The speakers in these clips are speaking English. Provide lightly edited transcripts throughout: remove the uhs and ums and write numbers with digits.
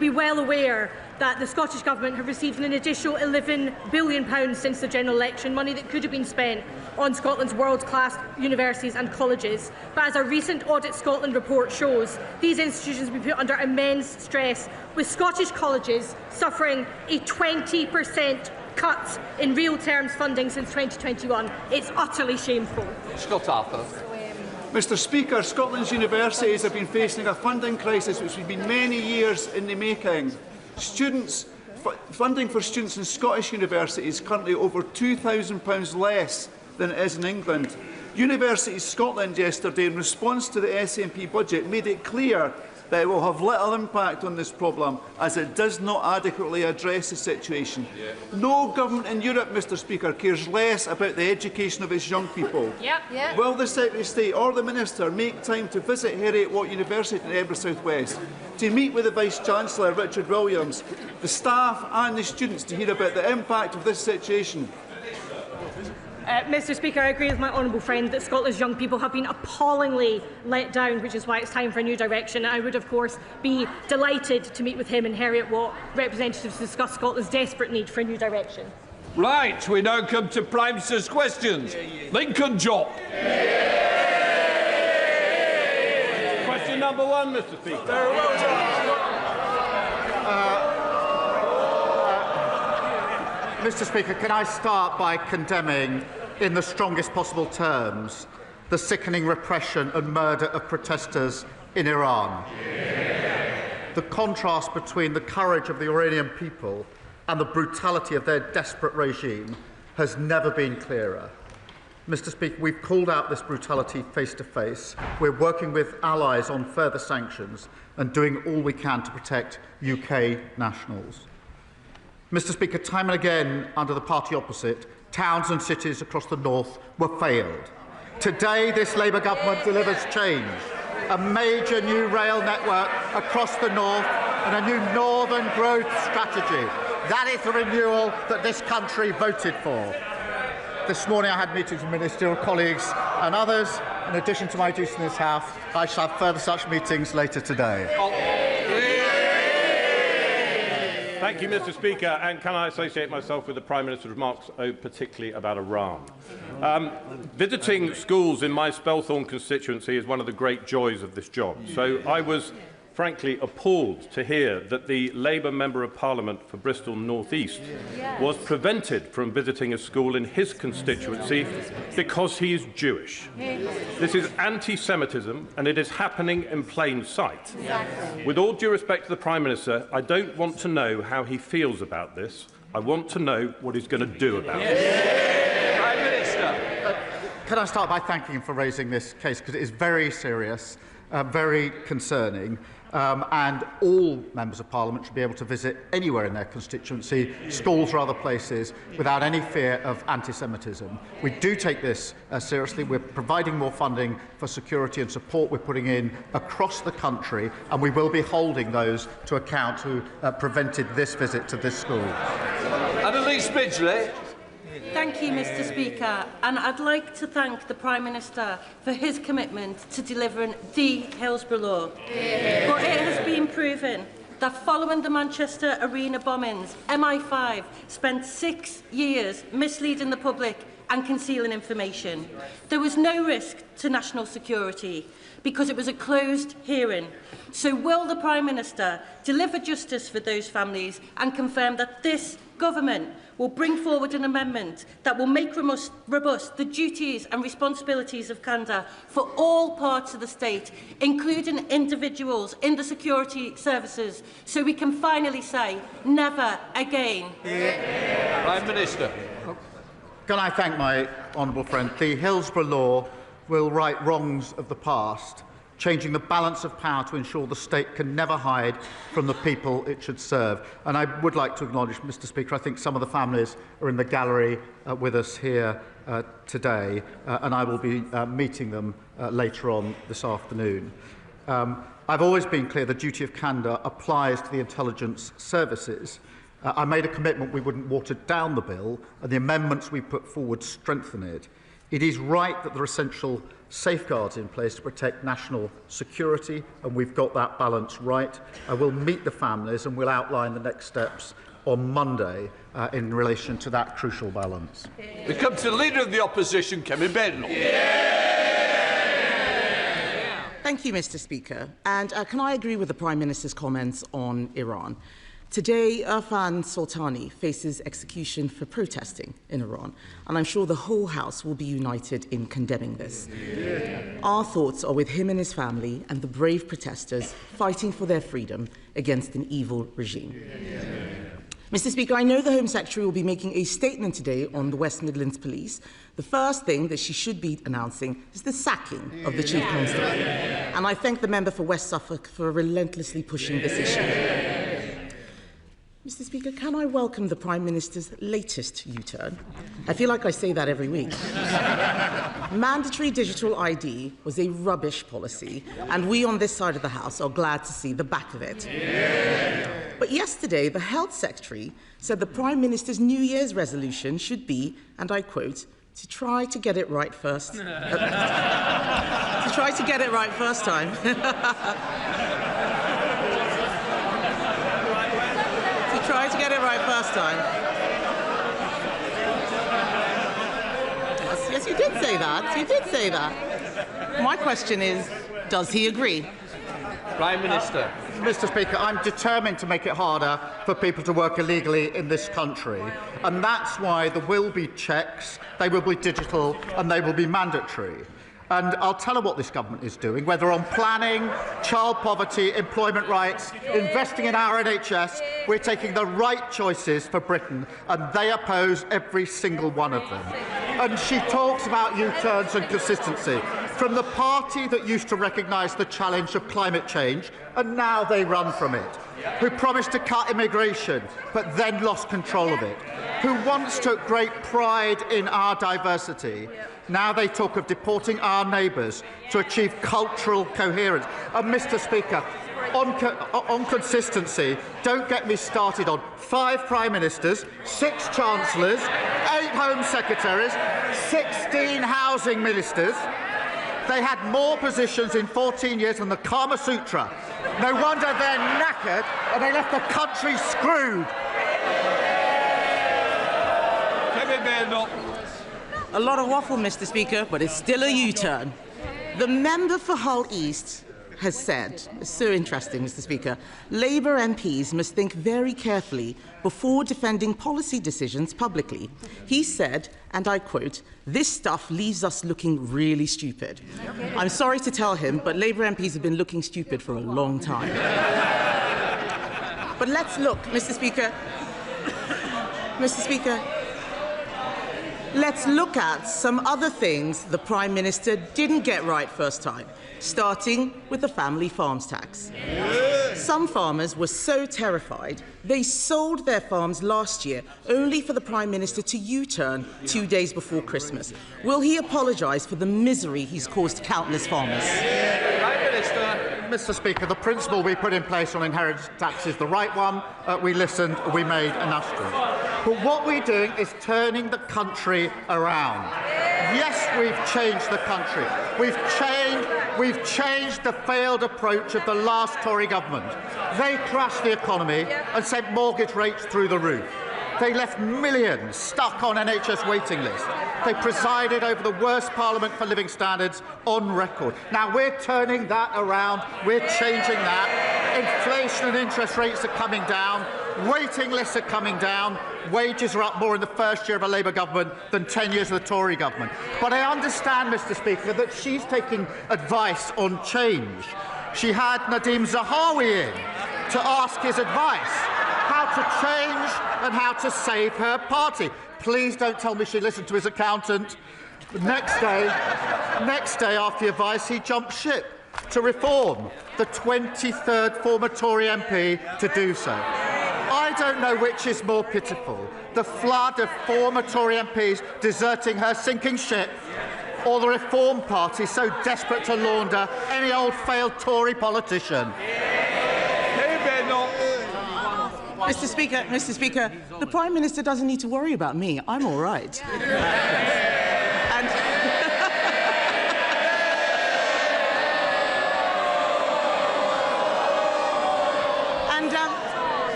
be well aware that the Scottish Government have received an additional £11 billion since the general election, money that could have been spent on Scotland's world-class universities and colleges. But as a recent Audit Scotland report shows, these institutions have been put under immense stress, with Scottish colleges suffering a 20% cut in real terms funding since 2021. It's utterly shameful. Scott Arthur. Mr Speaker, Scotland's universities have been facing a funding crisis which has been many years in the making. Funding for students in Scottish universities is currently over £2,000 less than it is in England. Universities Scotland yesterday, in response to the SNP budget, made it clear that it will have little impact on this problem, as it does not adequately address the situation. No government in Europe, Mr Speaker, cares less about the education of its young people. Will the Secretary of State or the Minister make time to visit Heriot-Watt University in Edinburgh South West, to meet with the Vice-Chancellor, Richard Williams, the staff and the students to hear about the impact of this situation? Mr Speaker, I agree with my honourable friend that Scotland's young people have been appallingly let down, which is why it's time for a new direction. I would, of course, be delighted to meet with him and Heriot-Watt representatives to discuss Scotland's desperate need for a new direction. Right, we now come to Prime Minister's questions. Lincoln Job. Question number 1, Mr Speaker. Very well done. Mr Speaker, can I start by condemning, in the strongest possible terms, the sickening repression and murder of protesters in Iran? The contrast between the courage of the Iranian people and the brutality of their desperate regime has never been clearer. Mr Speaker, we've called out this brutality face to face. We're working with allies on further sanctions and doing all we can to protect UK nationals. Mr Speaker, time and again, under the party opposite, towns and cities across the north were failed. Today, this Labour government delivers change, a major new rail network across the north and a new northern growth strategy. That is the renewal that this country voted for. This morning I had meetings with ministerial colleagues and others. In addition to my duties in this House, I shall have further such meetings later today. Thank you, Mr Speaker. And can I associate myself with the Prime Minister's remarks, particularly about Iran? Visiting schools in my Spelthorne constituency is one of the great joys of this job. So I was frankly appalled to hear that the Labour Member of Parliament for Bristol North East was prevented from visiting a school in his constituency because he is Jewish. This is anti-Semitism, and it is happening in plain sight. With all due respect to the Prime Minister, I don't want to know how he feels about this. I want to know what he's going to do about it. Prime Minister. Can I start by thanking him for raising this case, because it is very serious, very concerning. And all members of Parliament should be able to visit anywhere in their constituency, schools or other places, without any fear of anti-Semitism. We do take this seriously. We're providing more funding for security and support we're putting in across the country, and we will be holding those to account who prevented this visit to this school. Annalise Midgley. Thank you, Mr Speaker, and I'd like to thank the Prime Minister for his commitment to delivering the Hillsborough Law. But it has been proven that following the Manchester Arena bombings, MI5 spent 6 years misleading the public and concealing information. There was no risk to national security because it was a closed hearing. So will the Prime Minister deliver justice for those families and confirm that this government will bring forward an amendment that will make robust the duties and responsibilities of candour for all parts of the state, including individuals in the security services, so we can finally say never again? Prime Minister. Can I thank my honourable friend? The Hillsborough Law will right wrongs of the past, changing the balance of power to ensure the state can never hide from the people it should serve. And I would like to acknowledge, Mr Speaker, I think some of the families are in the gallery with us here today, and I will be meeting them later on this afternoon. I've always been clear the duty of candour applies to the intelligence services. I made a commitment we wouldn't water down the bill, and the amendments we put forward strengthen it. It is right that there are essential safeguards in place to protect national security, and we've got that balance right. I will meet the families and we'll outline the next steps on Monday in relation to that crucial balance. We come to the Leader of the Opposition, Kemi Badenoch. Thank you, Mr. Speaker. And can I agree with the Prime Minister's comments on Iran? Today, Irfan Soltani faces execution for protesting in Iran, and I'm sure the whole House will be united in condemning this. Our thoughts are with him and his family and the brave protesters fighting for their freedom against an evil regime. Mr. Speaker, I know the Home Secretary will be making a statement today on the West Midlands Police. The first thing that she should be announcing is the sacking of the Chief Constable. And I thank the member for West Suffolk for relentlessly pushing this issue. Mr. Speaker, can I welcome the Prime Minister's latest U-turn? I feel like I say that every week. Mandatory digital ID was a rubbish policy, and we on this side of the House are glad to see the back of it. But yesterday, the Health Secretary said the Prime Minister's New Year's resolution should be, and I quote, to try to get it right first. To try to get it right first time. Try to get it right first time. Yes, you did say that. You did say that. My question is, does he agree? Prime Minister. Mr. Speaker, I'm determined to make it harder for people to work illegally in this country, and that's why there will be checks, they will be digital, and they will be mandatory. And I'll tell her what this government is doing, whether on planning, child poverty, employment rights, investing in our NHS. We're taking the right choices for Britain, and they oppose every single one of them. And she talks about U-turns and consistency. From the party that used to recognise the challenge of climate change, and now they run from it, who promised to cut immigration, but then lost control of it, who once took great pride in our diversity. Now they talk of deporting our neighbours to achieve cultural coherence. And, Mr. Speaker, on consistency, don't get me started on 5 Prime Ministers, 6 Chancellors, 8 Home Secretaries, 16 Housing Ministers. They had more positions in 14 years than the Kama Sutra. No wonder they're knackered and they left the country screwed. Kemi Badenoch. A lot of waffle, Mr. Speaker, but it's still a U-turn. The member for Hull East has said, it's so interesting, Mr. Speaker, Labour MPs must think very carefully before defending policy decisions publicly. He said, and I quote, "This stuff leaves us looking really stupid." I'm sorry to tell him, but Labour MPs have been looking stupid for a long time. But let's look, Mr. Speaker. Mr. Speaker, let's look at some other things the Prime Minister didn't get right first time, starting with the family farms tax. Some farmers were so terrified they sold their farms last year only for the Prime Minister to U-turn 2 days before Christmas. Will he apologise for the misery he's caused countless farmers? Prime Minister. Mr. Speaker, the principle we put in place on inheritance tax is the right one. We listened, we made an asterisk. But what we're doing is turning the country around. Yes, we've changed the country. We've changed the failed approach of the last Tory government. They crashed the economy and sent mortgage rates through the roof. They left millions stuck on NHS waiting lists. They presided over the worst Parliament for living standards on record. Now we're turning that around. We're changing that. Inflation and interest rates are coming down. Waiting lists are coming down. Wages are up more in the first year of a Labour government than 10 years of the Tory government. But I understand, Mr. Speaker, that she's taking advice on change. She had Nadeem Zahawi in to ask his advice, how to change and how to save her party. Please don't tell me she listened to his accountant. The next day after the advice, he jumped ship to reform, the 23rd former Tory MP to do so. I don't know which is more pitiful, the flood of former Tory MPs deserting her sinking ship, or the Reform Party so desperate to launder any old failed Tory politician. Mr. Speaker, the Prime Minister doesn't need to worry about me. I'm all right.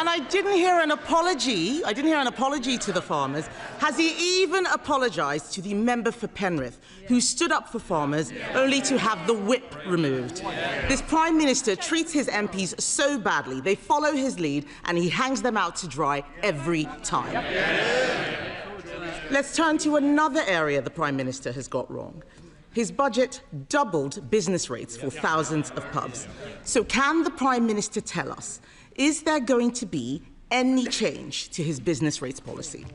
And I didn't hear an apology. I didn't hear an apology to the farmers. Has he even apologised to the member for Penrith, who stood up for farmers only to have the whip removed? This Prime Minister treats his MPs so badly, they follow his lead, and he hangs them out to dry every time. Let's turn to another area the Prime Minister has got wrong. His budget doubled business rates for thousands of pubs. So can the Prime Minister tell us, is there going to be any change to his business rates policy?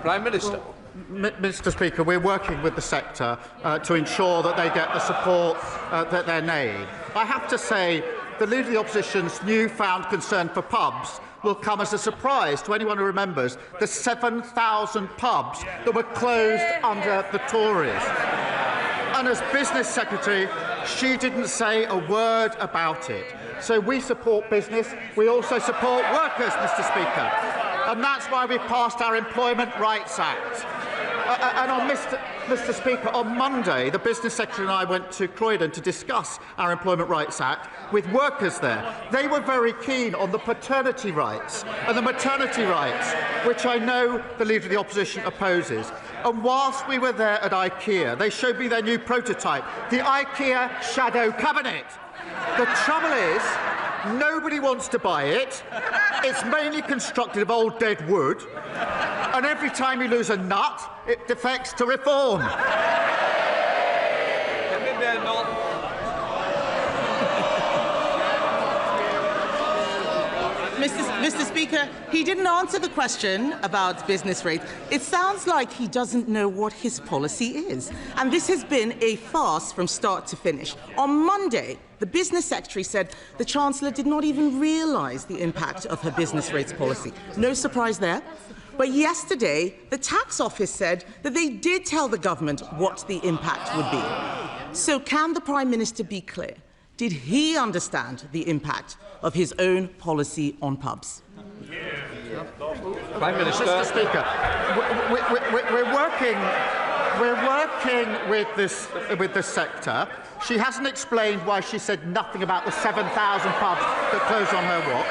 Prime Minister. Well, Mr. Speaker, we're working with the sector to ensure that they get the support that they need. I have to say, the Leader of the Opposition's newfound concern for pubs will come as a surprise to anyone who remembers the 7,000 pubs that were closed under the Tories. And as Business Secretary, she didn't say a word about it. So we support business. We also support workers, Mr. Speaker. And that's why we passed our Employment Rights Act. And on Mr. Speaker, on Monday, the Business Secretary and I went to Croydon to discuss our Employment Rights Act with workers there. They were very keen on the paternity rights and the maternity rights, which I know the Leader of the Opposition opposes. And whilst we were there at IKEA, they showed me their new prototype, the IKEA Shadow Cabinet. The trouble is, nobody wants to buy it. It's mainly constructed of old dead wood. And every time you lose a nut, it defects to reform. Kemi Badenoch. Mr. Speaker, he didn't answer the question about business rates. It sounds like he doesn't know what his policy is. And this has been a farce from start to finish. On Monday, the Business Secretary said the Chancellor did not even realise the impact of her business rates policy. No surprise there. But yesterday, the Tax Office said that they did tell the government what the impact would be. So can the Prime Minister be clear? Did he understand the impact of his own policy on pubs? Prime Minister. Mr. Speaker, we're working with this sector. She hasn't explained why she said nothing about the 7,000 pubs that closed on her watch.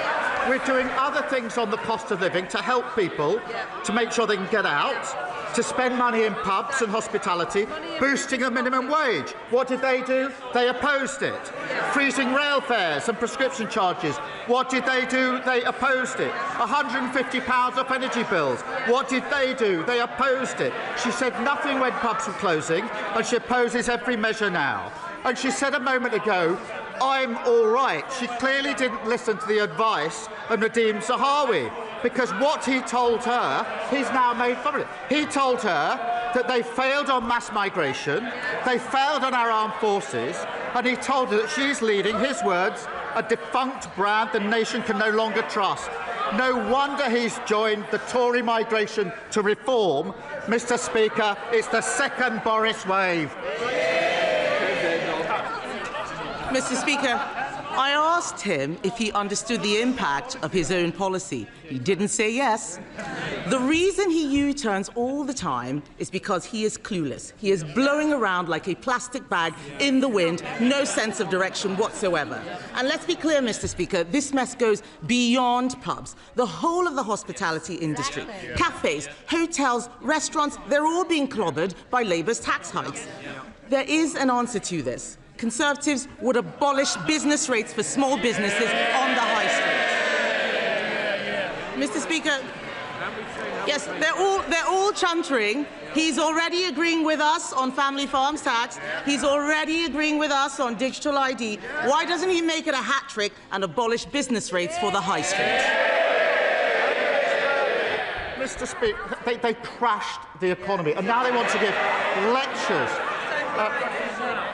We're doing other things on the cost of living to help people, to make sure they can get out, to spend money in pubs and hospitality, boosting the minimum wage. What did they do? They opposed it. Freezing rail fares and prescription charges. What did they do? They opposed it. £150 off energy bills. What did they do? They opposed it. She said nothing when pubs were closing, and she opposes every measure now. And she said a moment ago, I'm all right. She clearly didn't listen to the advice of Nadeem Zahawi, because what he told her, he's now made fun of it. He told her that they failed on mass migration, they failed on our armed forces, and he told her that she's leading, his words, a defunct brand the nation can no longer trust. No wonder he's joined the Tory migration to reform. Mr. Speaker, it's the second Boris wave. Mr. Speaker, I asked him if he understood the impact of his own policy. He didn't say yes. The reason he U-turns all the time is because he is clueless. He is blowing around like a plastic bag in the wind, no sense of direction whatsoever. And let's be clear, Mr. Speaker, this mess goes beyond pubs. The whole of the hospitality industry, cafes, hotels, restaurants, they're all being clobbered by Labour's tax hikes. There is an answer to this. Conservatives would abolish business rates for small businesses on the high street. Mr. Speaker, yes, they're all chuntering. He's already agreeing with us on family farms tax. He's already agreeing with us on digital ID. Why doesn't he make it a hat trick and abolish business rates for the high street? Mr. Speaker, they crashed the economy, and now they want to give lectures.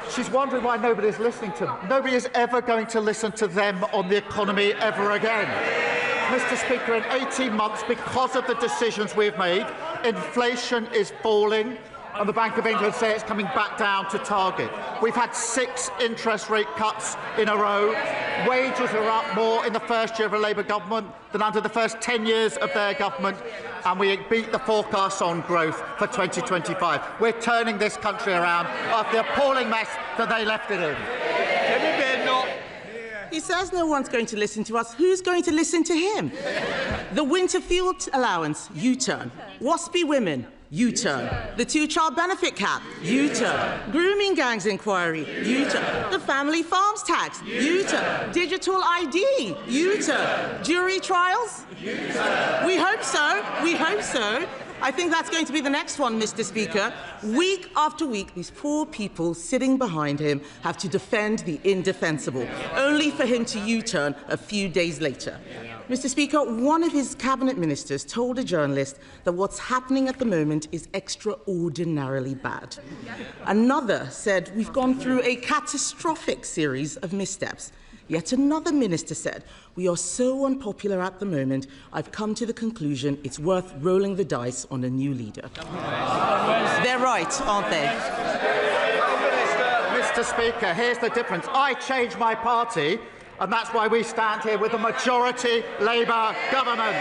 She's wondering why nobody's listening to them. Nobody is ever going to listen to them on the economy ever again. Mr. Speaker, in 18 months, because of the decisions we've made, inflation is falling, and the Bank of England say it's coming back down to target. We've had 6 interest rate cuts in a row. Wages are up more in the first year of a Labour government than under the first 10 years of their government, and we beat the forecasts on growth for 2025. We're turning this country around after the appalling mess that they left it in. Kemi Badenoch. He says no one's going to listen to us. Who's going to listen to him? The winter fuel allowance, U-turn. Waspy women, U-turn. The two-child benefit cap, U-turn. Grooming gangs inquiry, U-turn. The family farms tax, U-turn. Digital ID, U-turn. Jury trials? U-turn. We hope so. We hope so. I think that's going to be the next one, Mr. Speaker. Week after week, these poor people sitting behind him have to defend the indefensible, only for him to U-turn a few days later. Mr. Speaker, one of his cabinet ministers told a journalist that what's happening at the moment is extraordinarily bad. Another said we've gone through a catastrophic series of missteps. Yet another minister said, we are so unpopular at the moment, I've come to the conclusion it's worth rolling the dice on a new leader. They're right, aren't they? Mr. Speaker, here's the difference. I changed my party, and that's why we stand here with a majority Labour government.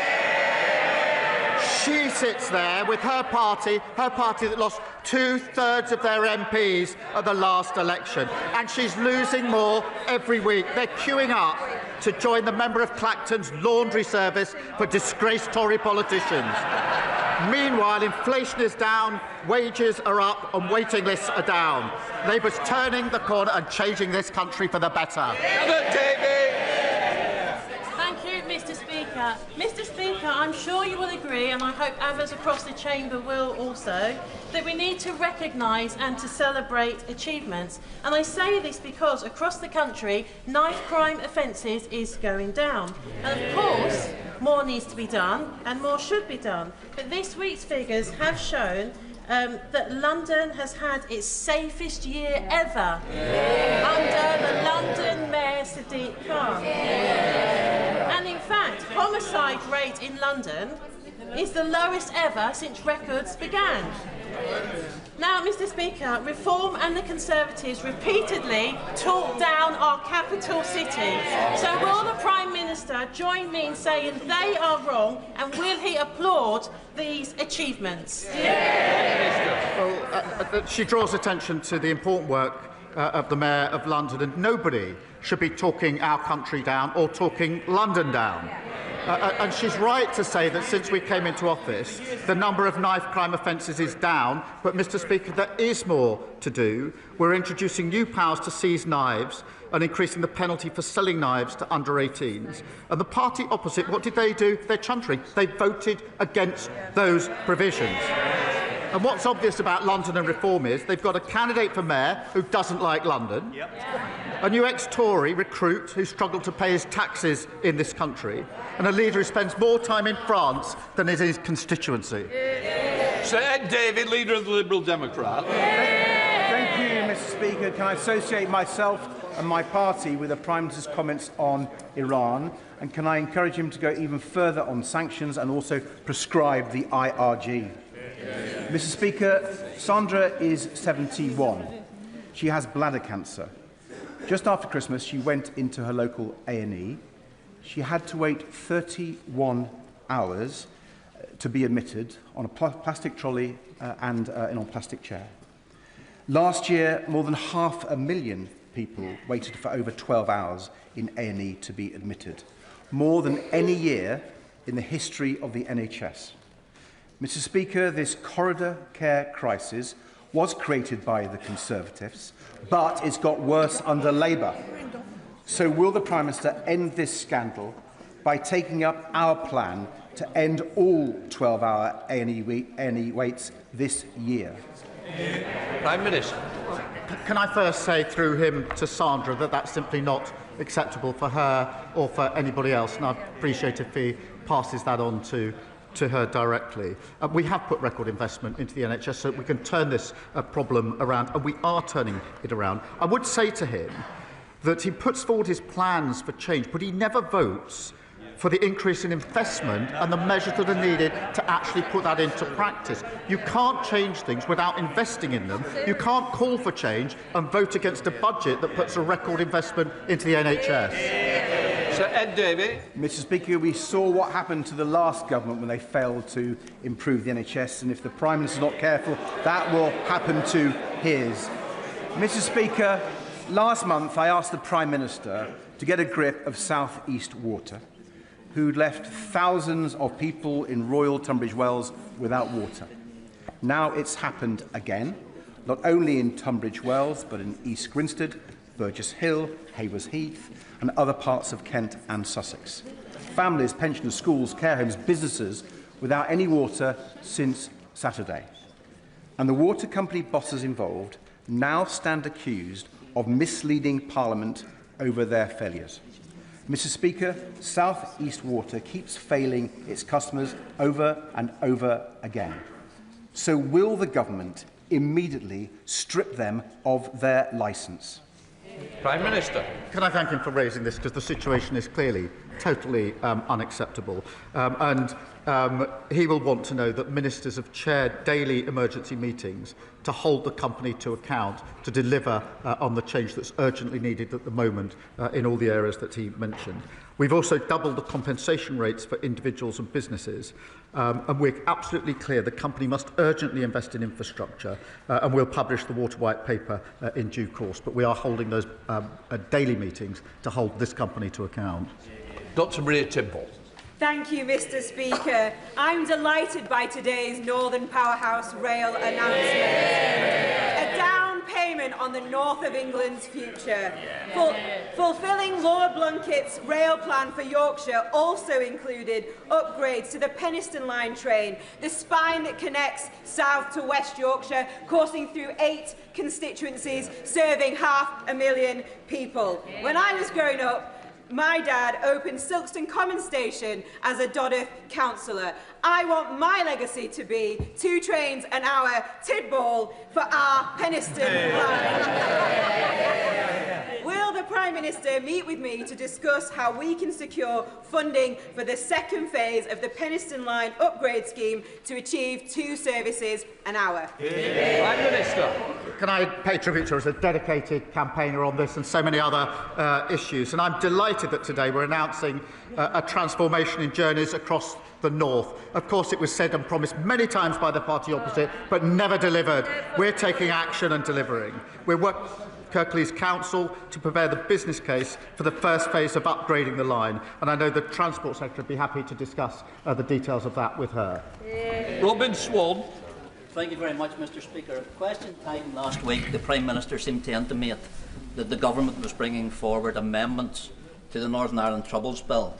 She sits there with her party that lost 2/3 of their MPs at the last election, and she's losing more every week. They're queuing up to join the member of Clacton's laundry service for disgraced Tory politicians. Meanwhile, inflation is down, wages are up, and waiting lists are down. Labour's turning the corner and changing this country for the better. Mr. Speaker. Mr. Speaker, I'm sure you will agree, and I hope others across the chamber will also, that we need to recognise and to celebrate achievements. And I say this because across the country, knife crime offences is going down. And of course, more needs to be done and more should be done. But this week's figures have shown that London has had its safest year ever under the London Mayor Sadiq Khan. And in fact, homicide rate in London is the lowest ever since records began. Now, Mr. Speaker, Reform and the Conservatives repeatedly talk down our capital city. So will the Prime Minister join me in saying they are wrong, and will he applaud these achievements? Well, she draws attention to the important work of the Mayor of London, and nobody should be talking our country down or talking London down. And she's right to say that since we came into office, the number of knife crime offences is down. But, Mr. Speaker, there is more to do. We're introducing new powers to seize knives and increasing the penalty for selling knives to under 18s. And the party opposite, what did they do? They're chuntering. They voted against those provisions. And what's obvious about London and Reform is they've got a candidate for mayor who doesn't like London, a new ex-Tory recruit who struggled to pay his taxes in this country, and a leader who spends more time in France than is his constituency. Sir Ed Davey, leader of the Liberal Democrat. Thank you, Mr. Speaker. Can I associate myself and my party with the Prime Minister's comments on Iran? And can I encourage him to go even further on sanctions and also prescribe the IRG? Mr. Speaker, Sandra is 71. She has bladder cancer. Just after Christmas, she went into her local A&E. She had to wait 31 hours to be admitted on a plastic trolley and in a plastic chair. Last year, more than 500,000 people waited for over 12 hours in A&E to be admitted, more than any year in the history of the NHS. Mr. Speaker, this corridor care crisis was created by the Conservatives, but it's got worse under Labour. So will the Prime Minister end this scandal by taking up our plan to end all 12-hour A&E waits this year? Prime Minister. Can I first say through him to Sandra that that's simply not acceptable for her or for anybody else, and I'd appreciate if he passes that on to her directly. We have put record investment into the NHS so that we can turn this problem around, and we are turning it around. I would say to him that he puts forward his plans for change, but he never votes for the increase in investment and the measures that are needed to actually put that into practice. You can't change things without investing in them. You can't call for change and vote against a budget that puts a record investment into the NHS. Sir Ed Davey. Mr. Speaker, we saw what happened to the last government when they failed to improve the NHS, and if the Prime Minister is not careful, that will happen to his. Mr. Speaker, last month I asked the Prime Minister to to get a grip of South East Water, who'd left thousands of people in Royal Tunbridge Wells without water. Now it's happened again, not only in Tunbridge Wells, but in East Grinstead, Burgess Hill, Haywers Heath, and other parts of Kent and Sussex. Families, pensioners, schools, care homes, businesses without any water since Saturday. And the water company bosses involved now stand accused of misleading Parliament over their failures. Mr. Speaker, South East Water keeps failing its customers over and over again. So will the government immediately strip them of their licence? Prime Minister. Can I thank him for raising this, because the situation is clearly totally unacceptable. He will want to know that ministers have chaired daily emergency meetings to hold the company to account, to deliver on the change that's urgently needed at the moment in all the areas that he mentioned. We've also doubled the compensation rates for individuals and businesses, and we're absolutely clear the company must urgently invest in infrastructure, and we'll publish the Water White Paper in due course. But we are holding those daily meetings to hold this company to account. Dr. Maria Timble. Thank you, Mr. Speaker. I'm delighted by today's Northern Powerhouse Rail announcement. A down payment on the north of England's future. Fulfilling Lord Blunkett's rail plan for Yorkshire also included upgrades to the Penistone Line train, the spine that connects south to West Yorkshire, coursing through 8 constituencies, serving 500,000 people. When I was growing up, my dad opened Silkstone Common Station as a Dodder councillor. I want my legacy to be 2 trains an hour Tidball for our Penistone line. Will the Prime Minister meet with me to discuss how we can secure funding for the second phase of the Penistone Line upgrade scheme to achieve 2 services an hour? Prime Minister. Can I pay tribute to her as a dedicated campaigner on this and so many other issues? And I'm delighted that today we're announcing a transformation in journeys across the north. Of course, it was said and promised many times by the party opposite, but never delivered. We're taking action and delivering. We're working Kirklees Council to prepare the business case for the first phase of upgrading the line, and I know the Transport Secretary would be happy to discuss the details of that with her. Robin Swan. Thank you very much, Mr. Speaker. Question time last week, the Prime Minister seemed to intimate that the Government was bringing forward amendments to the Northern Ireland Troubles Bill.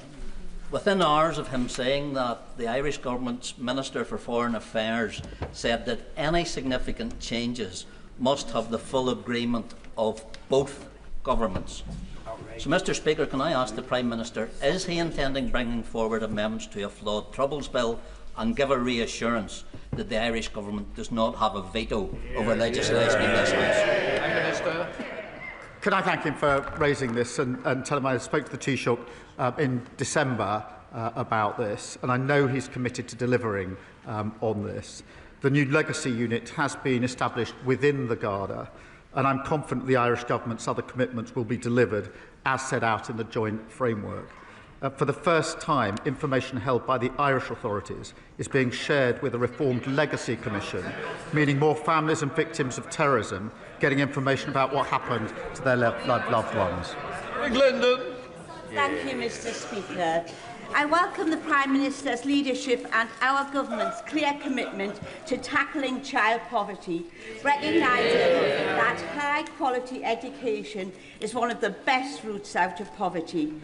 Within hours of him saying that, the Irish Government's Minister for Foreign Affairs said that any significant changes must have the full agreement of both governments. So, Mr. Speaker, can I ask the Prime Minister, is he intending bringing forward amendments to a flawed Troubles Bill and give a reassurance that the Irish Government does not have a veto over legislation in this House? Prime Minister. Can I thank him for raising this and tell him I spoke to the Taoiseach in December about this, and I know he's committed to delivering on this. The new legacy unit has been established within the Garda, and I'm confident the Irish Government's other commitments will be delivered as set out in the joint framework. For the first time, information held by the Irish authorities is being shared with a reformed Legacy Commission, meaning more families and victims of terrorism getting information about what happened to their loved ones. Glendon. Thank you, Mr. Speaker. I welcome the Prime Minister's leadership and our government's clear commitment to tackling child poverty, recognising that high-quality education is one of the best routes out of poverty.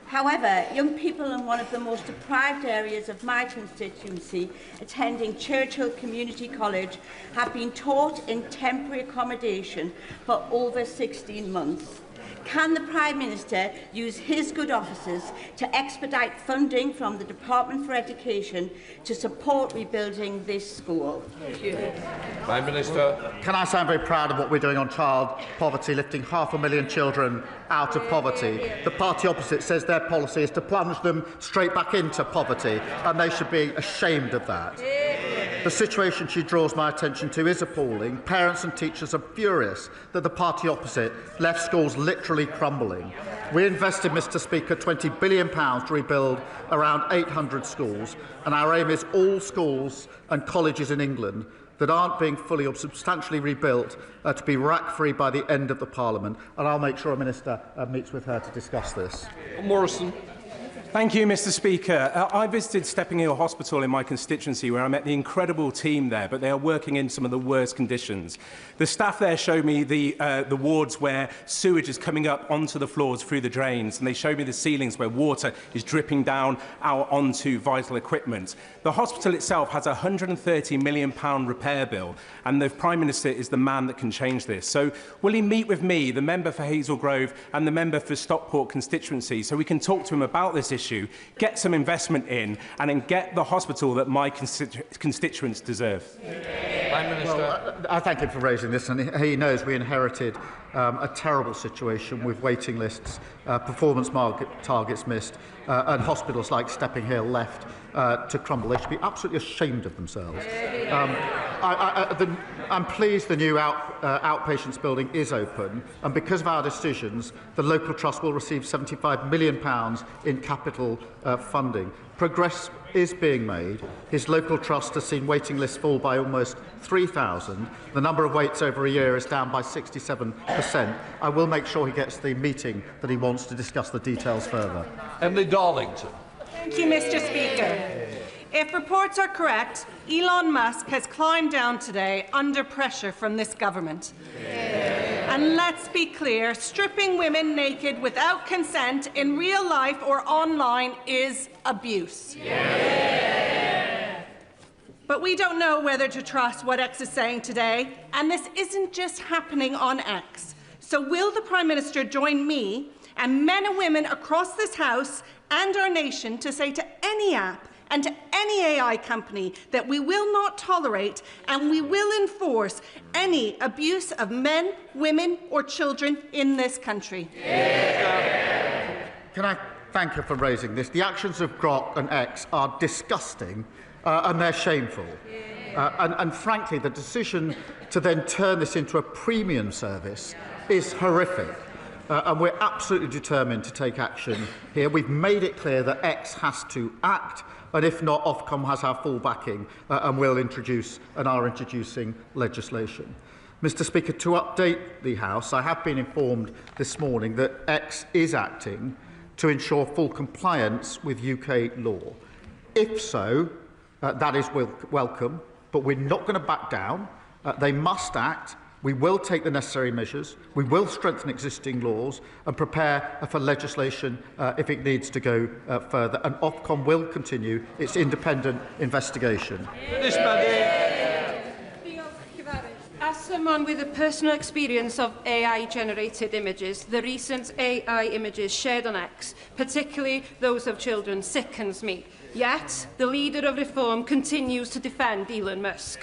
However, young people in one of the most deprived areas of my constituency, attending Churchill Community College, have been taught in temporary accommodation for over 16 months. Can the Prime Minister use his good offices to expedite funding from the Department for Education to support rebuilding this school? Thank you. Prime Minister. Can I say I'm very proud of what we're doing on child poverty, lifting 500,000 children out of poverty. The party opposite says their policy is to plunge them straight back into poverty, and they should be ashamed of that. The situation she draws my attention to is appalling. Parents and teachers are furious that the party opposite left schools literally crumbling. We invested, Mr. Speaker, £20 billion to rebuild around 800 schools, and our aim is all schools and colleges in England that aren't being fully or substantially rebuilt to be rack-free by the end of the Parliament. And I'll make sure a Minister meets with her to discuss this. Morrison. Thank you, Mr. Speaker. I visited Stepping Hill Hospital in my constituency, where I met the incredible team there, but they are working in some of the worst conditions. The staff there showed me the wards where sewage is coming up onto the floors through the drains, and they showed me the ceilings where water is dripping down out onto vital equipment. The hospital itself has a £130 million repair bill, and the Prime Minister is the man that can change this. So will he meet with me, the member for Hazel Grove and the member for Stockport constituency, so we can talk to him about this issue, get some investment in, and then get the hospital that my constituents deserve? Prime Minister. Well, I thank him for raising this, and he knows we inherited a terrible situation with waiting lists, performance targets missed, and hospitals like Stepping Hill left to crumble. They should be absolutely ashamed of themselves. I'm pleased the new outpatients building is open, and because of our decisions, the local trust will receive £75 million in capital funding. Progress is being made. His local trust has seen waiting lists fall by almost 3,000. The number of waits over a year is down by 67%. I will make sure he gets the meeting that he wants to discuss the details further. Emily Darlington. Thank you, Mr. Speaker. If reports are correct, Elon Musk has climbed down today under pressure from this government. And let's be clear, stripping women naked without consent in real life or online is abuse. But we don't know whether to trust what X is saying today, and this isn't just happening on X. So will the Prime Minister join me and men and women across this House and our nation to say to any app and to any AI company that we will not tolerate and we will enforce any abuse of men, women or children in this country? Can I thank her for raising this? The actions of Grok and X are disgusting and they're shameful. And frankly, the decision to then turn this into a premium service is horrific. And we're absolutely determined to take action here. We've made it clear that X has to act, and if not, Ofcom has our full backing and will introduce and are introducing legislation. Mr. Speaker, to update the House, I have been informed this morning that X is acting to ensure full compliance with UK law. If so, that is welcome, but we're not going to back down. They must act. We will take the necessary measures, we will strengthen existing laws and prepare for legislation if it needs to go further, and Ofcom will continue its independent investigation. As someone with a personal experience of AI-generated images, the recent AI images shared on X, particularly those of children, sickens me. Yet, the leader of Reform continues to defend Elon Musk.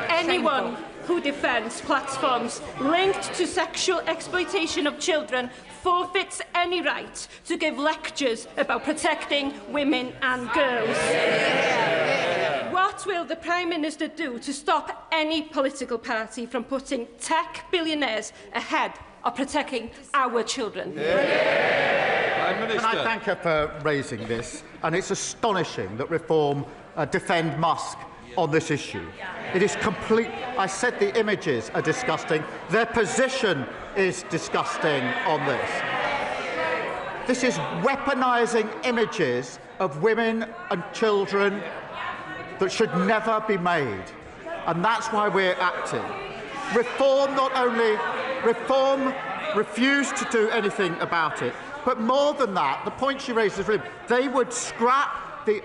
Anyone who defends platforms linked to sexual exploitation of children forfeits any right to give lectures about protecting women and girls. What will the Prime Minister do to stop any political party from putting tech billionaires ahead of protecting our children? Can I thank her for raising this? And it's astonishing that Reform defend Musk on this issue. It is complete. I said the images are disgusting. Their position is disgusting on this. This is weaponising images of women and children that should never be made. And that's why we're acting. Reform refused to do anything about it. But more than that, the point she raises, they would scrap the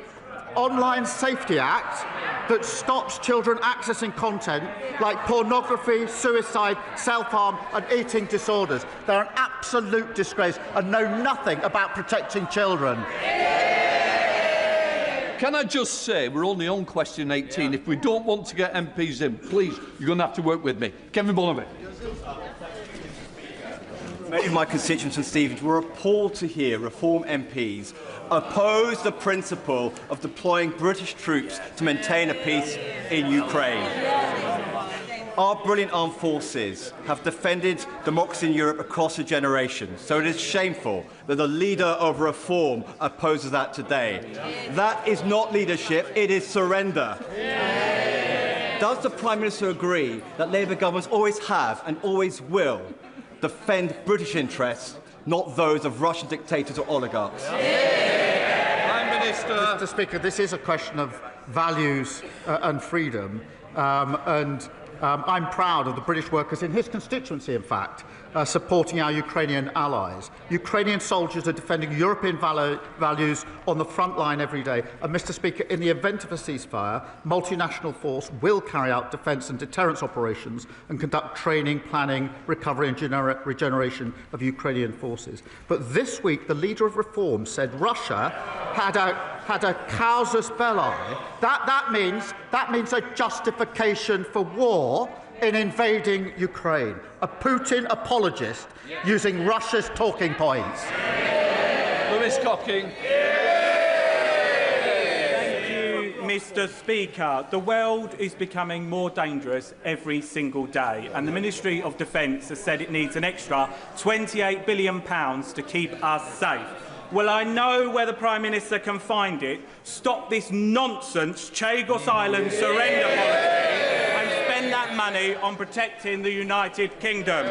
Online Safety Act that stops children accessing content like pornography, suicide, self-harm and eating disorders. They're an absolute disgrace and know nothing about protecting children. Can I just say, we're only on question 18. If we don't want to get MPs in, please, you're going to have to work with me. Kemi Badenoch. Many of my constituents and Stephens were appalled to hear Reform MPs oppose the principle of deploying British troops to maintain a peace in Ukraine. Our brilliant armed forces have defended democracy in Europe across a generation, so it is shameful that the leader of Reform opposes that today. That is not leadership, it is surrender. Does the Prime Minister agree that Labour governments always have and always will defend British interests, not those of Russian dictators or oligarchs? Prime Minister. Mr. Speaker, this is a question of values and freedom, I'm proud of the British workers in his constituency, in fact, supporting our Ukrainian allies. Ukrainian soldiers are defending European values on the front line every day. And, Mr. Speaker, in the event of a ceasefire, multinational force will carry out defence and deterrence operations and conduct training, planning, recovery and regeneration of Ukrainian forces. But this week, the leader of Reform said Russia had a casus belli. That means a justification for war in invading Ukraine. A Putin apologist using Russia's talking points. Lewis Cocking. Thank you, Mr. Speaker. The world is becoming more dangerous every single day, and the Ministry of Defence has said it needs an extra £28 billion to keep us safe. Well, I know where the Prime Minister can find it. Stop this nonsense Chagos Island surrender policy and spend that money on protecting the United Kingdom.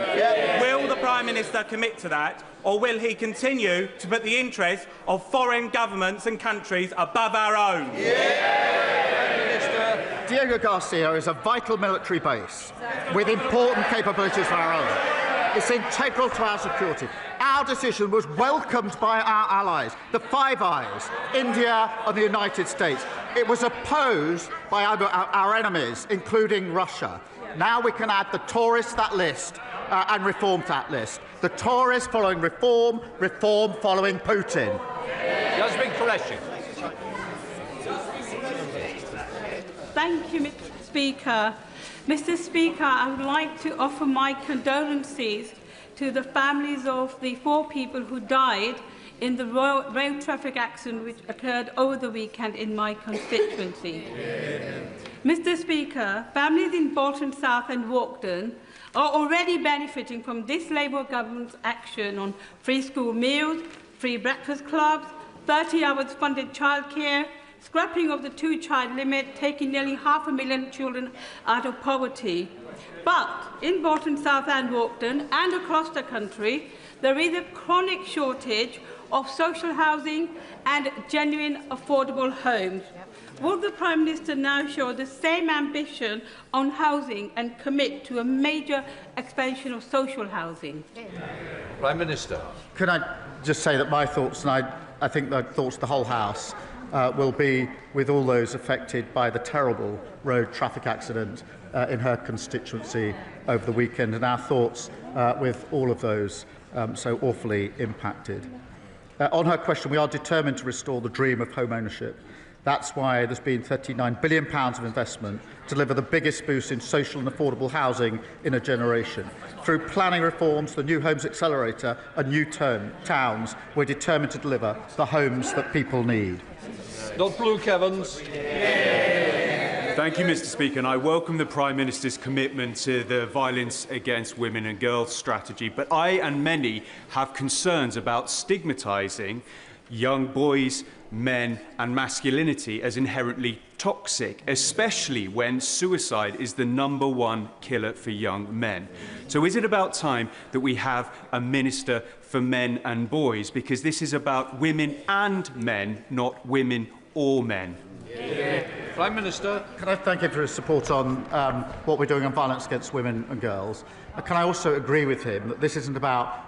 Will the Prime Minister commit to that, or will he continue to put the interests of foreign governments and countries above our own? Diego Garcia is a vital military base with important capabilities for our own. It's integral to our security. Our decision was welcomed by our allies, the Five Eyes, India and the United States. It was opposed by our enemies, including Russia. Now we can add the Tories to that list and Reform to that list. The Tories following Reform, Reform following Putin. Jasmine Qureshi. Thank you, Mr. Speaker. Mr. Speaker, I would like to offer my condolences to the families of the 4 people who died in the rail traffic accident which occurred over the weekend in my constituency. Mr. Speaker, families in Bolton South and Walkden are already benefiting from this Labour government's action on free school meals, free breakfast clubs, 30 hours funded childcare, scrapping of the 2-child limit, taking nearly 500,000 children out of poverty. But in Bolton South and Walkden and across the country, there is a chronic shortage of social housing and genuine affordable homes. Will the Prime Minister now show the same ambition on housing and commit to a major expansion of social housing? Prime Minister. Can I just say that my thoughts, and I think the thoughts of the whole House, will be with all those affected by the terrible road traffic accident in her constituency over the weekend, and our thoughts with all of those so awfully impacted. On her question, we are determined to restore the dream of home ownership. That's why there's been £39 billion of investment to deliver the biggest boost in social and affordable housing in a generation. Through planning reforms, the New Homes Accelerator and New Towns, we're determined to deliver the homes that people need. Dr. Luke Evans. Thank you, Mr. Speaker, and I welcome the Prime Minister's commitment to the violence against women and girls strategy, but I and many have concerns about stigmatising young boys, men and masculinity as inherently toxic, especially when suicide is the #1 killer for young men. So is it about time that we have a minister for men and boys? Because this is about women and men, not women or men. Prime Minister. Can I thank him for his support on what we're doing on violence against women and girls? Can I also agree with him that this isn't about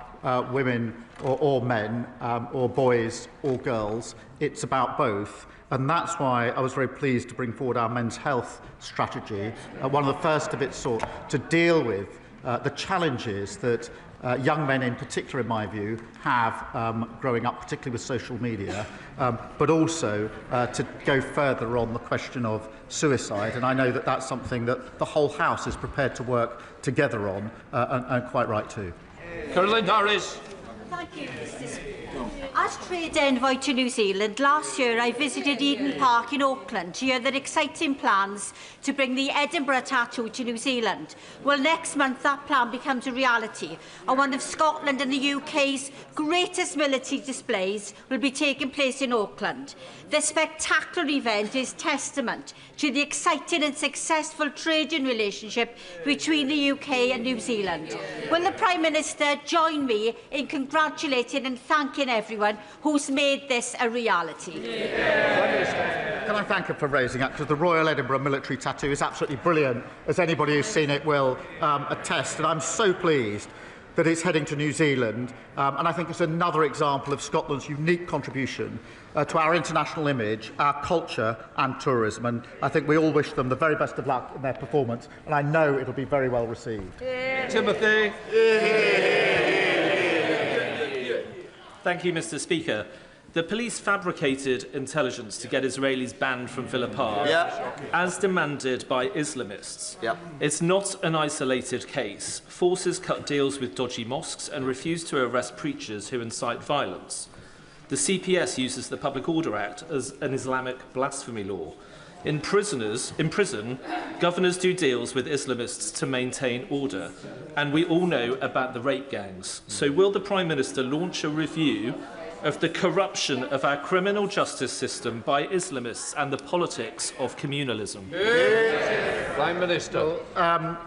women or men or boys or girls, it's about both. And that's why I was very pleased to bring forward our men's health strategy, one of the first of its sort, to deal with the challenges that young men in particular, in my view, have growing up, particularly with social media, but also to go further on the question of suicide. And I know that that's something that the whole House is prepared to work together on, and quite right too. Caroline Harris. Thank you, Mr. Speaker. As trade envoy to New Zealand, last year I visited Eden Park in Auckland to hear their exciting plans to bring the Edinburgh tattoo to New Zealand. Well, next month that plan becomes a reality, and one of Scotland and the UK's greatest military displays will be taking place in Auckland. This spectacular event is testament to the exciting and successful trading relationship between the UK and New Zealand. Will the Prime Minister join me in congratulating and thanking everyone who's made this a reality? Can I thank her for raising that, because the Royal Edinburgh military tattoo is absolutely brilliant, as anybody who's seen it will attest, and I'm so pleased that it's heading to New Zealand, and I think it's another example of Scotland's unique contribution to our international image, our culture and tourism, and I think we all wish them the very best of luck in their performance, and I know it'll be very well received. Timothy. Thank you, Mr. Speaker. The police fabricated intelligence to get Israelis banned from Villa Park, as demanded by Islamists. It's not an isolated case. Forces cut deals with dodgy mosques and refuse to arrest preachers who incite violence. The CPS uses the Public Order Act as an Islamic blasphemy law. In prison, governors do deals with Islamists to maintain order. And we all know about the rape gangs. So will the Prime Minister launch a review of the corruption of our criminal justice system by Islamists and the politics of communalism? Prime Minister. Well,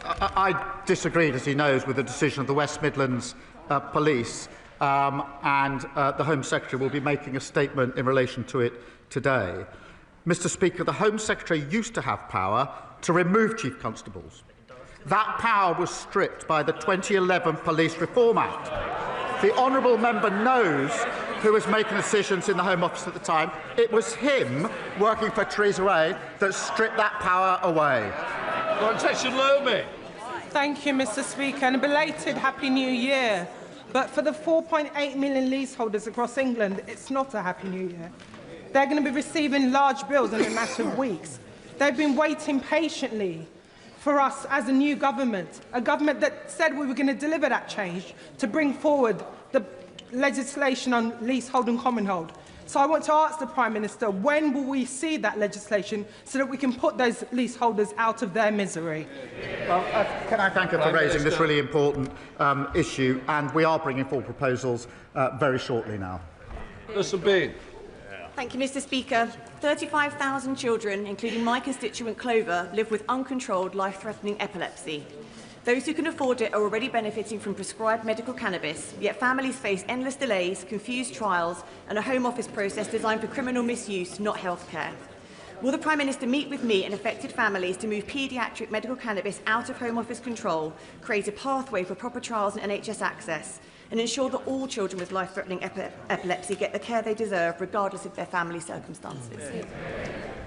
I disagreed, as he knows, with the decision of the West Midlands Police, and the Home Secretary will be making a statement in relation to it today. Mr. Speaker, the Home Secretary used to have power to remove Chief Constables. That power was stripped by the 2011 Police Reform Act. The honourable member knows who was making decisions in the Home Office at the time. It was him, working for Theresa May, that stripped that power away. Thank you, Mr. Speaker, and a belated Happy New Year. But for the 4.8 million leaseholders across England, it's not a Happy New Year. They're going to be receiving large bills in a matter of weeks. They've been waiting patiently for us as a new government, a government that said we were going to deliver that change to bring forward the legislation on leasehold and commonhold. So I want to ask the Prime Minister, when will we see that legislation so that we can put those leaseholders out of their misery? Well, can I thank her for raising this really important issue, and we are bringing forward proposals very shortly now. Thank you, Mr. Speaker. 35,000 children, including my constituent Clover, live with uncontrolled, life-threatening epilepsy. Those who can afford it are already benefiting from prescribed medical cannabis, yet families face endless delays, confused trials, and a Home Office process designed for criminal misuse, not healthcare. Will the Prime Minister meet with me and affected families to move paediatric medical cannabis out of Home Office control, create a pathway for proper trials and NHS access, and ensure that all children with life-threatening epilepsy get the care they deserve, regardless of their family circumstances?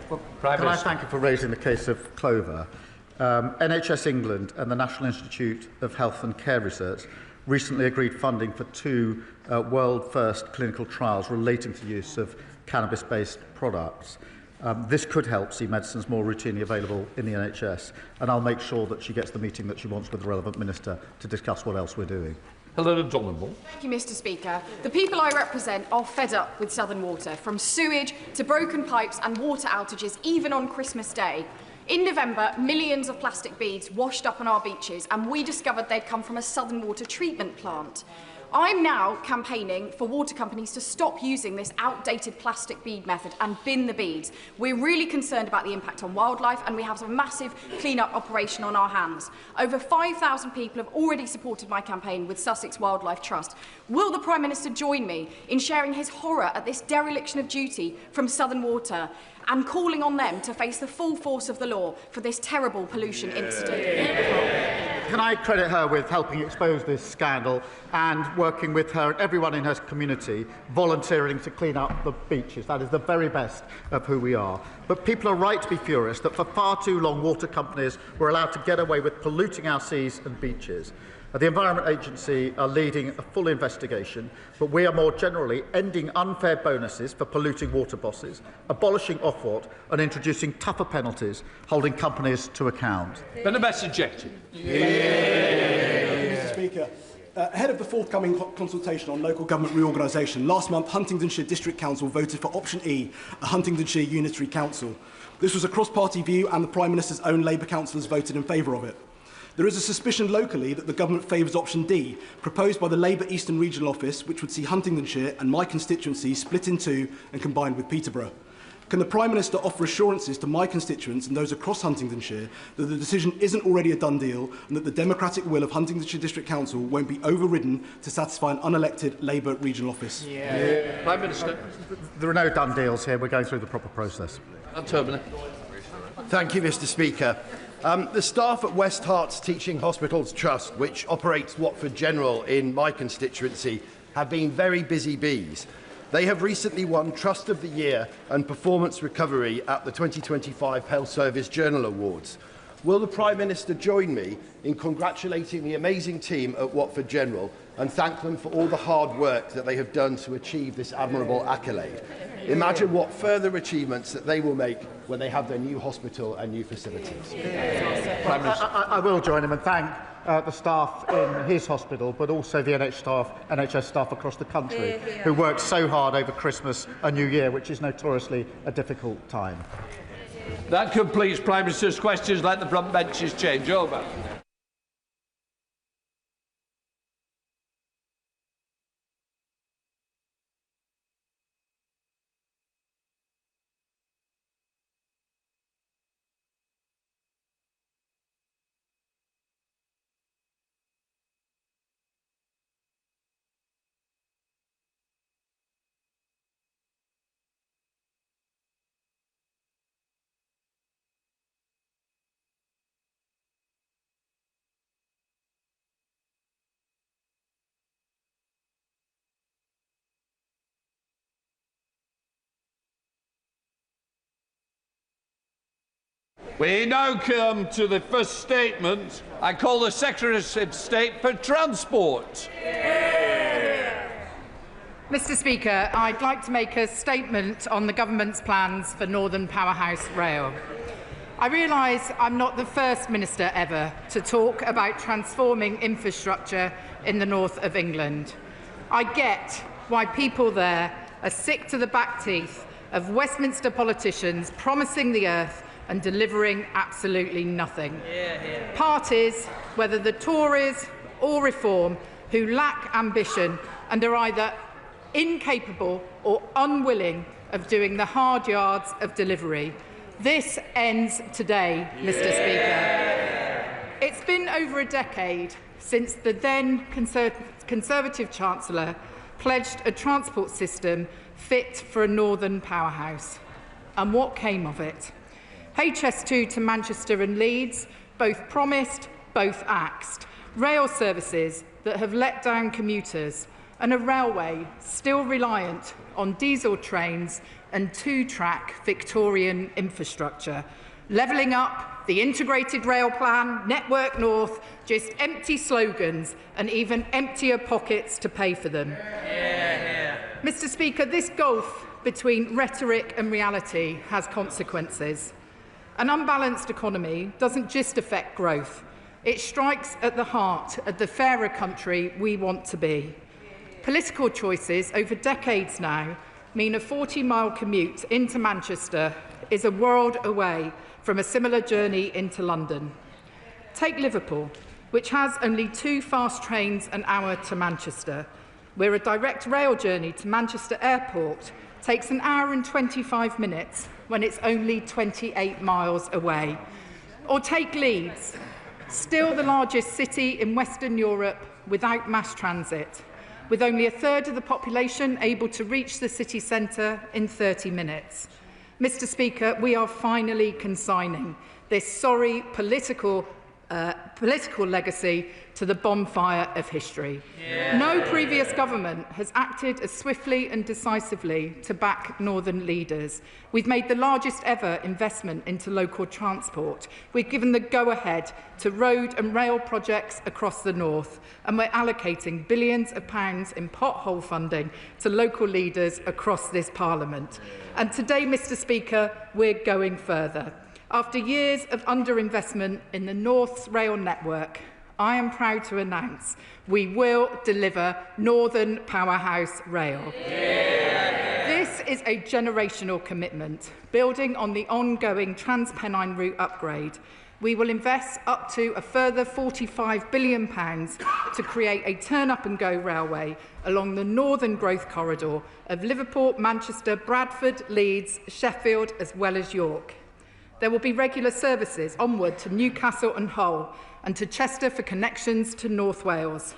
Well, can I thank you for raising the case of Clover? NHS England and the National Institute of Health and Care Research recently agreed funding for 2 world-first clinical trials relating to the use of cannabis-based products. This could help see medicines more routinely available in the NHS, and I'll make sure that she gets the meeting that she wants with the relevant minister to discuss what else we're doing. Helena Donovan. Thank you, Mr. Speaker. The people I represent are fed up with Southern Water, from sewage to broken pipes and water outages, even on Christmas Day. In November, millions of plastic beads washed up on our beaches, and we discovered they'd come from a Southern Water treatment plant. I'm now campaigning for water companies to stop using this outdated plastic bead method and bin the beads. We're really concerned about the impact on wildlife, and we have a massive clean-up operation on our hands. Over 5,000 people have already supported my campaign with Sussex Wildlife Trust. Will the Prime Minister join me in sharing his horror at this dereliction of duty from Southern Water and calling on them to face the full force of the law for this terrible pollution incident? Can I credit her with helping expose this scandal and working with her and everyone in her community, volunteering to clean up the beaches? That is the very best of who we are. But people are right to be furious that for far too long water companies were allowed to get away with polluting our seas and beaches. The Environment Agency are leading a full investigation, but we are more generally ending unfair bonuses for polluting water bosses, abolishing Ofwat and introducing tougher penalties, holding companies to account. Then a message. Mr. Speaker, Ahead of the forthcoming consultation on local government reorganisation, last month Huntingdonshire District Council voted for option E, a Huntingdonshire Unitary Council. This was a cross-party view and the Prime Minister's own Labour councillors voted in favour of it. There is a suspicion locally that the government favours option D, proposed by the Labour Eastern Regional Office, which would see Huntingdonshire and my constituency split in two and combined with Peterborough. Can the Prime Minister offer assurances to my constituents and those across Huntingdonshire that the decision isn't already a done deal and that the democratic will of Huntingdonshire District Council won't be overridden to satisfy an unelected Labour regional office? Prime Minister. There are no done deals here. We're going through the proper process. Thank you, Mr. Speaker. The staff at West Herts Teaching Hospitals Trust, which operates Watford General in my constituency, have been very busy bees. They have recently won Trust of the Year and Performance Recovery at the 2025 Health Service Journal Awards. Will the Prime Minister join me in congratulating the amazing team at Watford General and thank them for all the hard work that they have done to achieve this admirable accolade? Imagine what further achievements that they will make when they have their new hospital and new facilities. I will join him and thank the staff in his hospital, but also the NHS staff across the country who worked so hard over Christmas and New Year, which is notoriously a difficult time. That completes Prime Minister's questions. Let the front benches change over. We now come to the first statement. I call the Secretary of State for Transport. Mr. Speaker, I'd like to make a statement on the government's plans for Northern Powerhouse Rail. I realise I'm not the first minister ever to talk about transforming infrastructure in the north of England. I get why people there are sick to the back teeth of Westminster politicians promising the earth and delivering absolutely nothing. Parties, whether the Tories or Reform, who lack ambition and are either incapable or unwilling of doing the hard yards of delivery. This ends today, Mr. Speaker. It's been over a decade since the then Conservative Chancellor pledged a transport system fit for a northern powerhouse. And what came of it? HS2 to Manchester and Leeds, both promised, both axed. Rail services that have let down commuters, and a railway still reliant on diesel trains and two-track Victorian infrastructure. Levelling up, the integrated rail plan, Network North, just empty slogans and even emptier pockets to pay for them. Mr. Speaker, this gulf between rhetoric and reality has consequences. An unbalanced economy doesn't just affect growth. It strikes at the heart of the fairer country we want to be. Political choices over decades now mean a 40-mile commute into Manchester is a world away from a similar journey into London. Take Liverpool, which has only 2 fast trains an hour to Manchester, where a direct rail journey to Manchester Airport takes an hour and 25 minutes when it's only 28 miles away. Or take Leeds, still the largest city in Western Europe without mass transit, with only a third of the population able to reach the city centre in 30 minutes. Mr. Speaker, we are finally consigning this sorry political legacy to the bonfire of history. No previous government has acted as swiftly and decisively to back northern leaders. We've made the largest ever investment into local transport. We've given the go-ahead to road and rail projects across the north, and we're allocating billions of pounds in pothole funding to local leaders across this Parliament. And today, Mr. Speaker, we're going further. After years of underinvestment in the North's rail network, I am proud to announce we will deliver Northern Powerhouse Rail. This is a generational commitment, building on the ongoing Trans-Pennine route upgrade. We will invest up to a further £45 billion to create a turn-up-and-go railway along the northern growth corridor of Liverpool, Manchester, Bradford, Leeds, Sheffield, as well as York. There will be regular services onward to Newcastle and Hull and to Chester for connections to North Wales.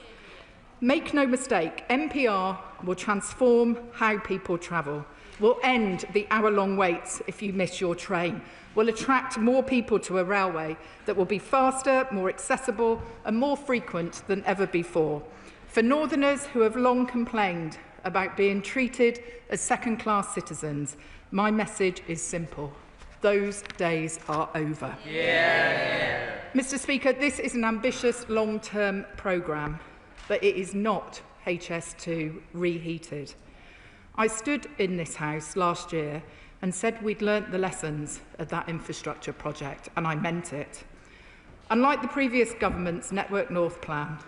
Make no mistake, NPR will transform how people travel. We'll end the hour-long waits if you miss your train. We'll attract more people to a railway that will be faster, more accessible and more frequent than ever before. For Northerners who have long complained about being treated as second-class citizens, my message is simple. Those days are over. Mr. Speaker, this is an ambitious long-term programme, but it is not HS2 reheated. I stood in this House last year and said we'd learnt the lessons of that infrastructure project, and I meant it. Unlike the previous government's Network North plan,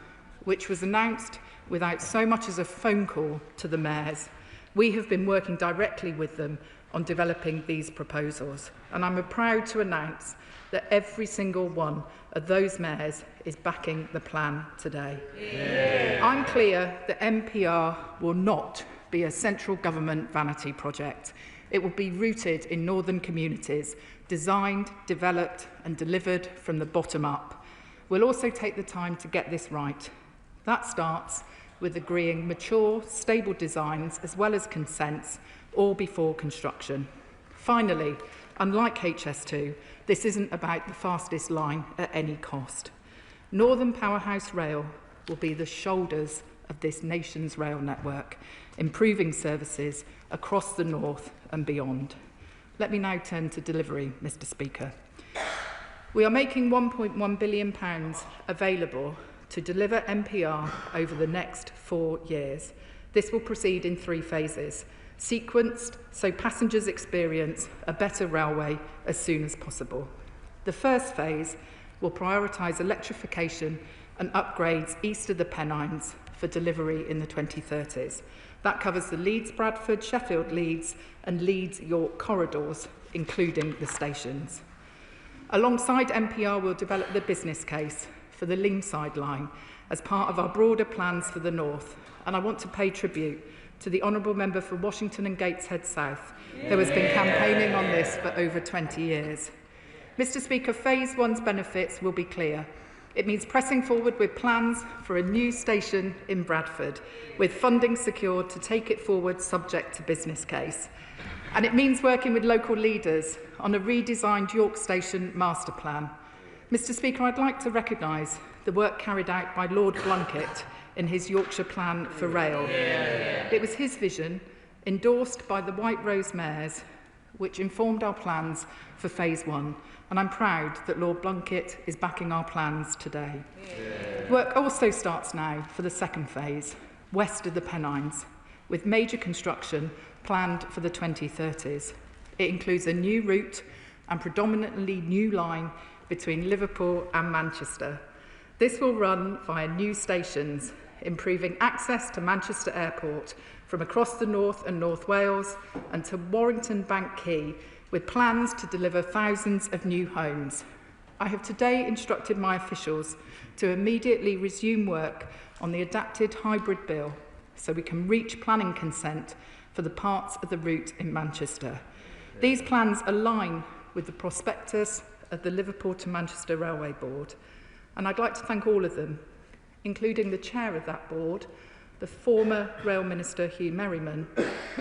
which was announced without so much as a phone call to the mayors, we have been working directly with them on developing these proposals, and I'm proud to announce that every single one of those mayors is backing the plan today. I'm clear that NPR will not be a central government vanity project. It will be rooted in northern communities, designed, developed and delivered from the bottom up. We'll also take the time to get this right. That starts with agreeing mature, stable designs as well as consents, all before construction. Finally, unlike HS2, this isn't about the fastest line at any cost. Northern Powerhouse Rail will be the shoulders of this nation's rail network, improving services across the north and beyond. Let me now turn to delivery, Mr. Speaker. We are making £1.1 billion available to deliver NPR over the next 4 years. This will proceed in 3 phases, sequenced so passengers experience a better railway as soon as possible. The first phase will prioritise electrification and upgrades east of the Pennines for delivery in the 2030s. That covers the Leeds-Bradford, Sheffield-Leeds and Leeds-York corridors, including the stations. Alongside NPR, we'll develop the business case for the Leamside line as part of our broader plans for the north, and I want to pay tribute to the Honourable Member for Washington and Gateshead South, who has been campaigning on this for over 20 years. Mr. Speaker, Phase 1's benefits will be clear. It means pressing forward with plans for a new station in Bradford, with funding secured to take it forward subject to business case. And it means working with local leaders on a redesigned York Station master plan. Mr. Speaker, I'd like to recognise the work carried out by Lord Blunkett in his Yorkshire Plan for Rail. It was his vision, endorsed by the White Rose Mayors, which informed our plans for Phase 1, and I'm proud that Lord Blunkett is backing our plans today. Work also starts now for the second phase, west of the Pennines, with major construction planned for the 2030s. It includes a new route and predominantly new line between Liverpool and Manchester. This will run via new stations, improving access to Manchester Airport from across the North and North Wales and to Warrington Bank Quay, with plans to deliver thousands of new homes. I have today instructed my officials to immediately resume work on the adapted hybrid bill so we can reach planning consent for the parts of the route in Manchester. These plans align with the prospectus of the Liverpool to Manchester Railway Board, and I'd like to thank all of them, including the chair of that board, the former Rail Minister Hugh Merriman,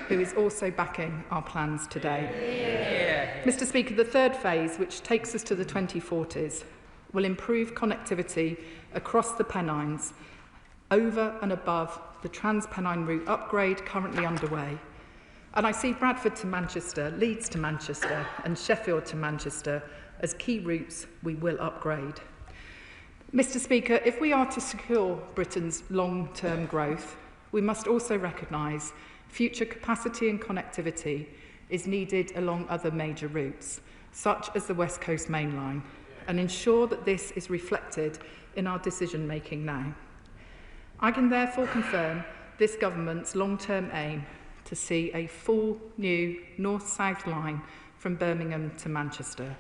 who is also backing our plans today. Mr. Speaker, the third phase, which takes us to the 2040s, will improve connectivity across the Pennines, over and above the Trans-Pennine route upgrade currently underway. And I see Bradford to Manchester, Leeds to Manchester and Sheffield to Manchester as key routes we will upgrade. Mr. Speaker, if we are to secure Britain's long-term growth, we must also recognise future capacity and connectivity is needed along other major routes, such as the West Coast Main Line. and ensure that this is reflected in our decision-making now. I can therefore confirm this government's long-term aim to see a full new north-south line from Birmingham to Manchester.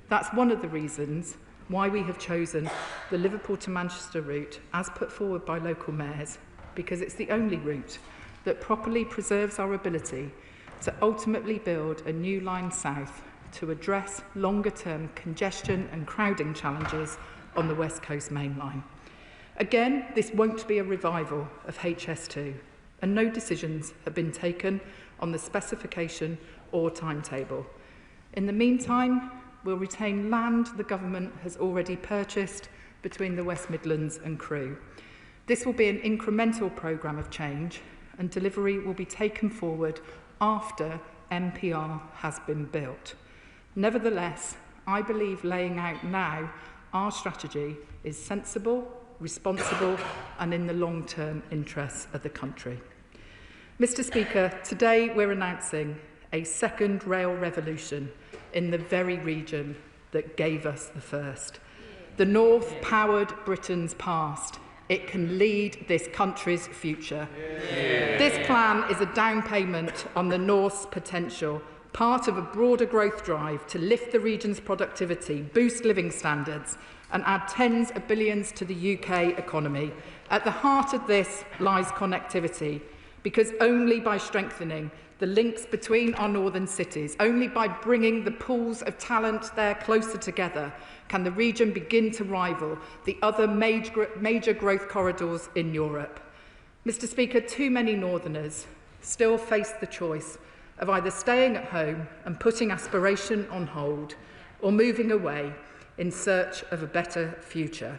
That's one of the reasons why we have chosen the Liverpool to Manchester route as put forward by local mayors, because it's the only route that properly preserves our ability to ultimately build a new line south to address longer-term congestion and crowding challenges on the West Coast Main Line. Again, this won't be a revival of HS2, and no decisions have been taken on the specification or timetable. In the meantime, we'll retain land the government has already purchased between the West Midlands and Crewe. This will be an incremental programme of change, and delivery will be taken forward after MPR has been built. Nevertheless, I believe laying out now our strategy is sensible, responsible and in the long-term interests of the country. Mr Speaker, today we're announcing a second rail revolution in the very region that gave us the first. The North powered Britain's past. It can lead this country's future. This plan is a down payment on the North's potential, part of a broader growth drive to lift the region's productivity, boost living standards and add tens of billions to the UK economy. At the heart of this lies connectivity, because only by strengthening the links between our northern cities, only by bringing the pools of talent there closer together, can the region begin to rival the other major growth corridors in Europe. Mr Speaker, too many northerners still face the choice of either staying at home and putting aspiration on hold or moving away in search of a better future.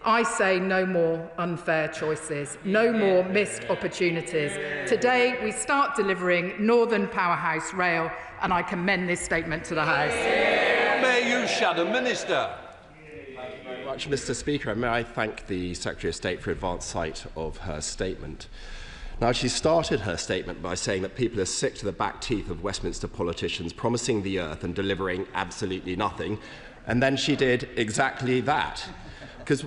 I say no more unfair choices, no more missed opportunities. Today we start delivering Northern Powerhouse Rail, and I commend this statement to the House. May you, Shadow Minister. Thank you very much, Mr Speaker, and may I thank the Secretary of State for advance sight of her statement. Now, she started her statement by saying that people are sick to the back teeth of Westminster politicians promising the earth and delivering absolutely nothing, and then she did exactly that. Because